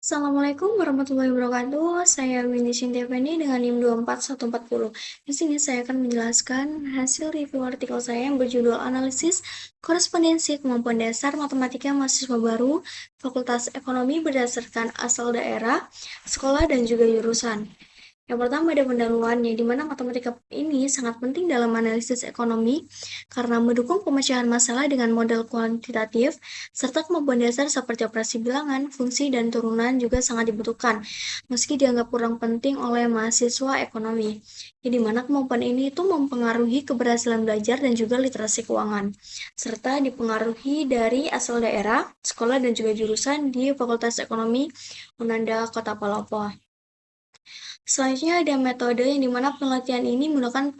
Assalamualaikum warahmatullahi wabarakatuh. Saya Windy Cynthia Fendi dengan NIM 24140. Di sini saya akan menjelaskan hasil review artikel saya yang berjudul Analisis Korespondensi Kemampuan Dasar Matematika Mahasiswa Baru Fakultas Ekonomi berdasarkan asal daerah, sekolah, dan juga jurusan. Yang pertama ada pendahuluan, yang dimana matematika ini sangat penting dalam analisis ekonomi karena mendukung pemecahan masalah dengan model kuantitatif, serta kemampuan dasar seperti operasi bilangan, fungsi, dan turunan juga sangat dibutuhkan, meski dianggap kurang penting oleh mahasiswa ekonomi. Yang dimana kemampuan ini itu mempengaruhi keberhasilan belajar dan juga literasi keuangan, serta dipengaruhi dari asal daerah, sekolah, dan juga jurusan di Fakultas Ekonomi Unanda Kota Palopo. Selanjutnya ada metode yang dimana penelitian ini menggunakan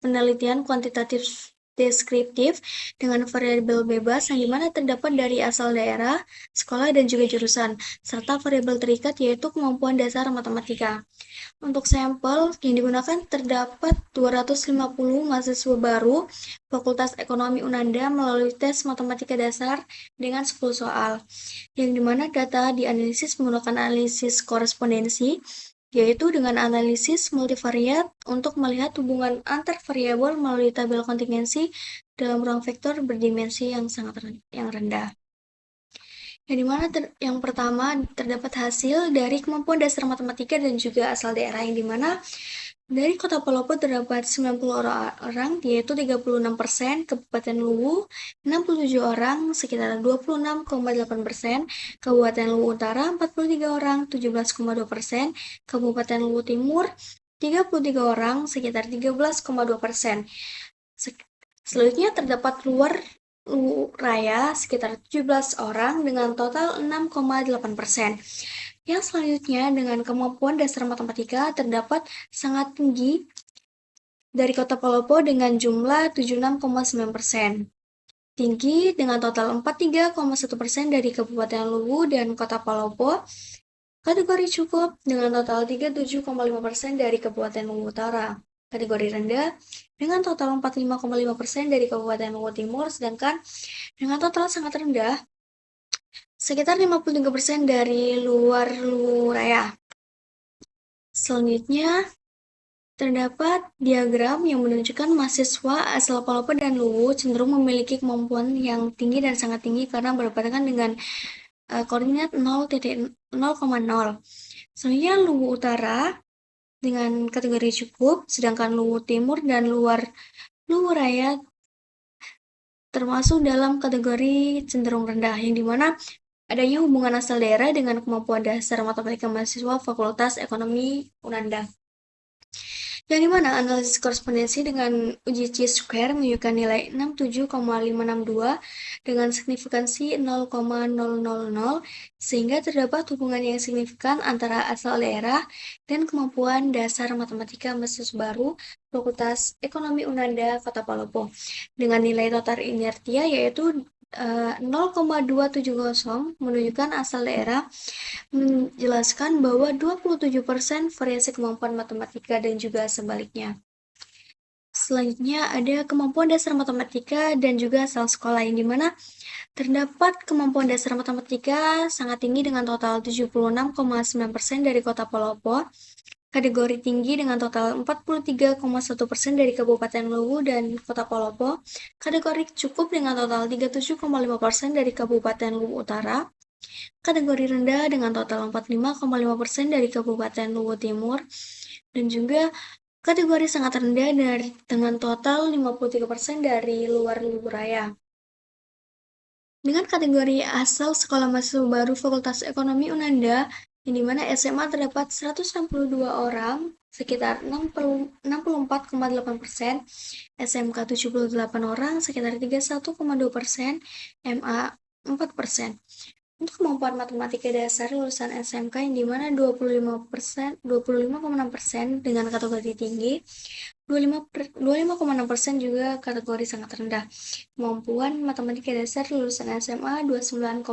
penelitian kuantitatif deskriptif dengan variabel bebas yang dimana terdapat dari asal daerah, sekolah, dan juga jurusan, serta variabel terikat yaitu kemampuan dasar matematika. Untuk sampel yang digunakan terdapat 250 mahasiswa baru Fakultas Ekonomi Unanda melalui tes matematika dasar dengan 10 soal, yang dimana data dianalisis menggunakan analisis korespondensi, yaitu dengan analisis multivariat untuk melihat hubungan antar variabel melalui tabel kontingensi dalam ruang vektor berdimensi yang rendah. Yang pertama terdapat hasil dari kemampuan dasar matematika dan juga asal daerah, yang dimana dari Kota Palopo terdapat 90 orang, yaitu 36%, Kabupaten Luwu 67 orang, sekitar 26,8%, Kabupaten Luwu Utara 43 orang, 17,2%, Kabupaten Luwu Timur 33 orang, sekitar 13,2%. Selanjutnya terdapat luar Luwu Raya sekitar 17 orang dengan total 6,8%. Yang selanjutnya dengan kemampuan dasar matematika terdapat sangat tinggi dari Kota Palopo dengan jumlah 76,9%. Tinggi dengan total 43,1% dari Kabupaten Luwu dan Kota Palopo. Kategori cukup dengan total 37,5% dari Kabupaten Luwu Utara. Kategori rendah dengan total 45,5% dari Kabupaten Luwu Timur, sedangkan dengan total sangat rendah sekitar 53% dari luar Luwu Raya. Selanjutnya, terdapat diagram yang menunjukkan mahasiswa asal Palopo dan Luwu cenderung memiliki kemampuan yang tinggi dan sangat tinggi karena berdekatan dengan koordinat 0,0. Selanjutnya Luwu Utara dengan kategori cukup, sedangkan Luwu Timur dan luar Luwu Raya termasuk dalam kategori cenderung rendah, yang dimana adanya hubungan asal daerah dengan kemampuan dasar matematika mahasiswa Fakultas Ekonomi Unanda. Yang dimana analisis korespondensi dengan uji chi-square menunjukkan nilai 67,562 dengan signifikansi 0,000, sehingga terdapat hubungan yang signifikan antara asal daerah dan kemampuan dasar matematika mahasiswa baru Fakultas Ekonomi Unanda Kota Palopo dengan nilai total inertia yaitu 0,270, menunjukkan asal daerah menjelaskan bahwa 27% variasi kemampuan matematika dan juga sebaliknya. Selanjutnya ada kemampuan dasar matematika dan juga asal sekolah, yang dimana terdapat kemampuan dasar matematika sangat tinggi dengan total 76,9% dari Kota Palopo, kategori tinggi dengan total 43,1% dari Kabupaten Luwu dan Kota Palopo, kategori cukup dengan total 37,5% dari Kabupaten Luwu Utara, kategori rendah dengan total 45,5% dari Kabupaten Luwu Timur, dan juga kategori sangat rendah dengan total 53% dari luar Luwu Raya. Dengan kategori asal sekolah mahasiswa baru Fakultas Ekonomi Unanda, yang dimana SMA terdapat 162 orang, sekitar 64,8%, SMK 78 orang, sekitar 31,2%, MA 4%. Untuk kemampuan matematika dasar lulusan SMK, yang dimana 25,6% dengan kategori tinggi, 25,6% juga kategori sangat rendah. Kemampuan matematika dasar lulusan SMA 29,6%,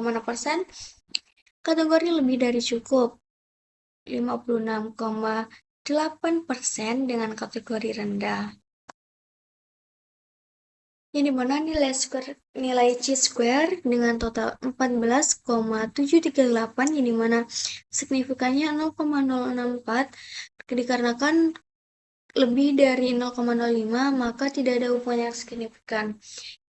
kategori lebih dari cukup, 56,8% dengan kategori rendah. yang dimana nilai chi-square dengan total 14,738 yang dimana signifikannya 0,064 dikarenakan lebih dari 0,05 maka tidak ada hubungan yang signifikan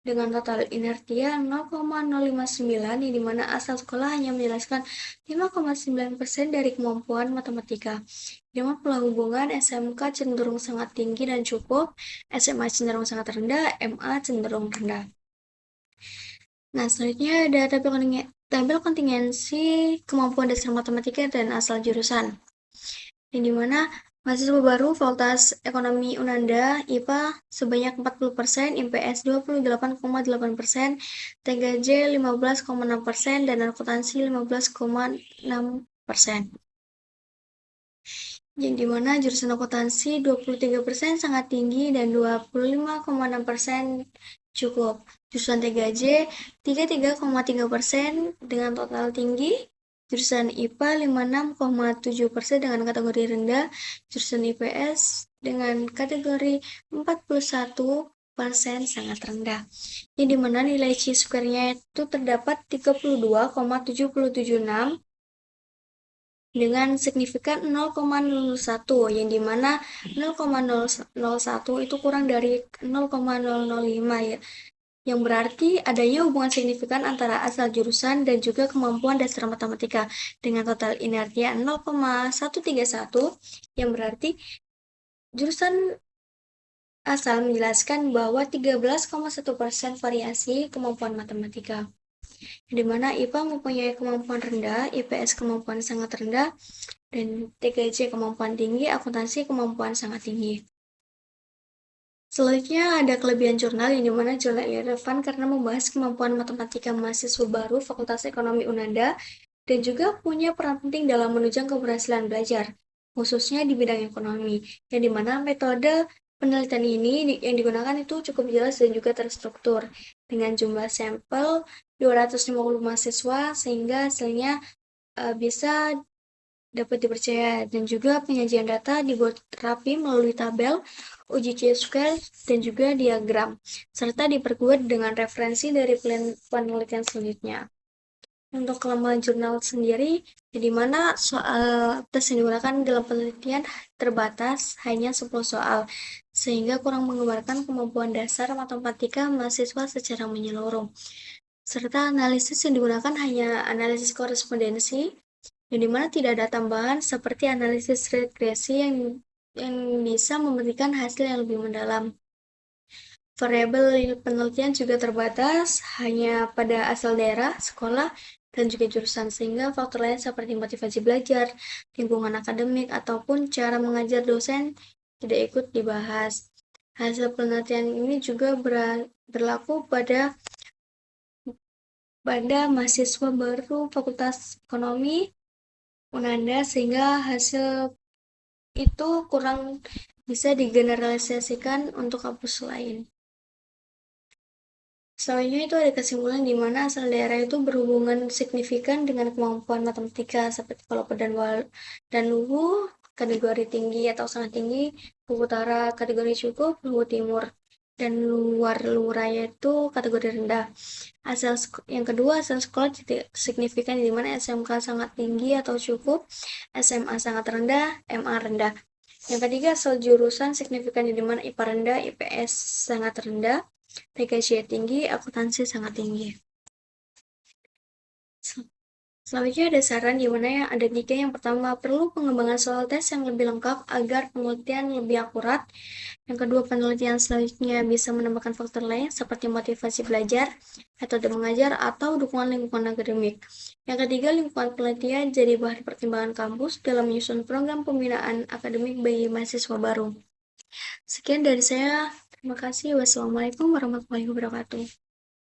dengan total inertia 0,059 yang dimana asal sekolah hanya menjelaskan 5,9% dari kemampuan matematika. Dengan pola hubungan SMK cenderung sangat tinggi dan cukup, SMA cenderung sangat rendah, MA cenderung rendah. Nah, selanjutnya ada tabel kontingensi kemampuan dasar matematika dan asal jurusan. Yang dimana mahasiswa baru Fakultas Ekonomi Unanda IPA sebanyak 40%, IPS 28,8%, TKJ 15,6%, dan akuntansi 15,6%. Yang dimana jurusan akuntansi 23% sangat tinggi dan 25,6% cukup. Jurusan TKJ 33,3% dengan total tinggi. Jurusan IPA 56,7% dengan kategori rendah. Jurusan IPS dengan kategori 41% sangat rendah. Yang dimana nilai chi-square-nya itu terdapat 32,776 dengan signifikan 0,01 yang dimana 0,001 itu kurang dari 0,005 ya, yang berarti adanya hubungan signifikan antara asal jurusan dan juga kemampuan dasar matematika dengan total inertia 0,131 yang berarti jurusan asal menjelaskan bahwa 13,1% variasi kemampuan matematika, di mana IPA mempunyai kemampuan rendah, IPS kemampuan sangat rendah, dan TKJ kemampuan tinggi, akuntansi kemampuan sangat tinggi. Selanjutnya ada kelebihan jurnal, yang dimana jurnal ini relevan karena membahas kemampuan matematika mahasiswa baru Fakultas Ekonomi Unanda dan juga punya peran penting dalam menunjang keberhasilan belajar, khususnya di bidang ekonomi, yang dimana metode penelitian ini yang digunakan itu cukup jelas dan juga terstruktur, dengan jumlah sampel 250 mahasiswa sehingga hasilnya bisa dapat dipercaya, dan juga penyajian data dibuat rapi melalui tabel, uji chi-square, dan juga diagram, serta diperkuat dengan referensi dari penelitian selanjutnya. Untuk kelemahan jurnal sendiri, di mana soal tes yang digunakan dalam penelitian terbatas, hanya 10 soal, sehingga kurang menggambarkan kemampuan dasar matematika mahasiswa secara menyeluruh. Serta analisis yang digunakan hanya analisis korespondensi, yang dimana tidak ada tambahan seperti analisis regresi yang bisa memberikan hasil yang lebih mendalam. Variabel penelitian juga terbatas hanya pada asal daerah, sekolah, dan juga jurusan, sehingga faktor lain seperti motivasi belajar, lingkungan akademik, ataupun cara mengajar dosen tidak ikut dibahas. Hasil penelitian ini juga berlaku pada mahasiswa baru Fakultas Ekonomi Unanda, sehingga hasil itu kurang bisa digeneralisasikan untuk kampus lain. Selanjutnya itu ada kesimpulan di mana asal daerah itu berhubungan signifikan dengan kemampuan matematika, seperti kalau dan Luwu kategori tinggi atau sangat tinggi, Luwu Utara kategori cukup, Luwu Timur dan luar Luwu Raya itu kategori rendah. Yang kedua, asal sekolah tidak signifikan, di mana SMK sangat tinggi atau cukup, SMA sangat rendah, MA rendah. Yang ketiga, asal jurusan signifikan, di mana IPA rendah, IPS sangat rendah, TKJ tinggi, akuntansi sangat tinggi. Selanjutnya ada saran di mana yang ada 3. Yang pertama, perlu pengembangan soal tes yang lebih lengkap agar penelitian lebih akurat. Yang kedua, penelitian selanjutnya bisa menambahkan faktor lain seperti motivasi belajar, metode mengajar, atau dukungan lingkungan akademik. Yang ketiga, lingkungan penelitian jadi bahan pertimbangan kampus dalam menyusun program pembinaan akademik bagi mahasiswa baru. Sekian dari saya. Terima kasih. Wassalamualaikum warahmatullahi wabarakatuh.